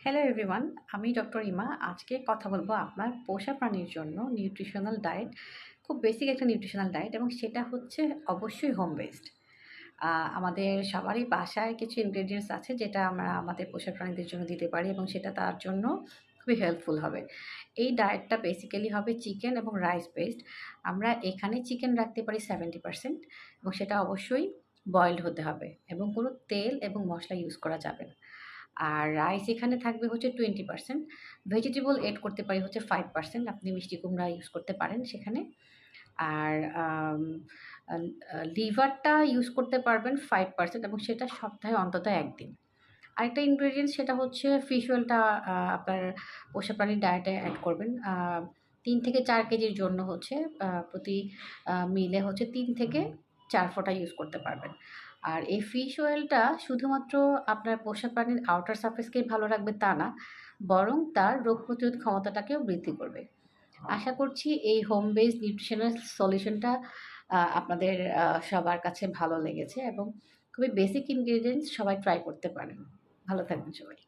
Hello everyone, আমি doctor ইমা। আজকে কথা বলবো আপনার পোষা প্রাণীর জন্য নিউট্রিশনাল ডায়েট, খুব বেসিক একটা নিউট্রিশনাল ডায়েট, এবং সেটা হচ্ছে অবশ্যই হোম বেসড। আমাদের সবারই বাসায় কিছু ইনগ্রেডিয়েন্টস আছে যেটা আমরা আমাদের পোষা প্রাণীদের জন্য দিতে পারি, এবং সেটা তার জন্য খুবই হেল্পফুল হবে। এই ডায়েটটা বেসিক্যালি হবে চিকেন এবং রাইস বেসড। আমরা এখানে চিকেন রাখতে পারি 70%, এবং সেটা অবশ্যই বয়েলড হতে হবে, এবং কোনো তেল এবং মশলা ইউজ করা যাবে না। আর রাইস এখানে থাকবে হচ্ছে 20%। ভেজিটেবল এড করতে পারি হচ্ছে 5%। আপনি মিষ্টি কুমড়া ইউজ করতে পারেন সেখানে। আর লিভারটা ইউজ করতে পারবেন 5%, এবং সেটা সপ্তাহে অন্তত ১ দিন। আরেকটা ইনগ্রেডিয়েন্টস সেটা হচ্ছে ফিশ অয়েলটা আপনার পোষা প্রাণীর ডায়েটে অ্যাড করবেন। ৩ থেকে ৪ কেজির জন্য হচ্ছে প্রতি মিলে হচ্ছে ৩ থেকে ৪ ফোঁটা ইউজ করতে পারবেন। আর এই ফিশ অয়েলটা শুধুমাত্র আপনার পোষা প্রাণীর আউটার সারফেসকেই ভালো রাখবে তা না, বরং তার রোগ প্রতিরোধ ক্ষমতাটাকেও বৃদ্ধি করবে। আশা করছি এই হোম বেসড নিউট্রিশনাল সলিউশনটা আপনাদের সবার কাছে ভালো লেগেছে, এবং খুবই বেসিক ইনগ্রিডিয়েন্টস, সবাই ট্রাই করতে পারেন। ভালো থাকবেন সবাই।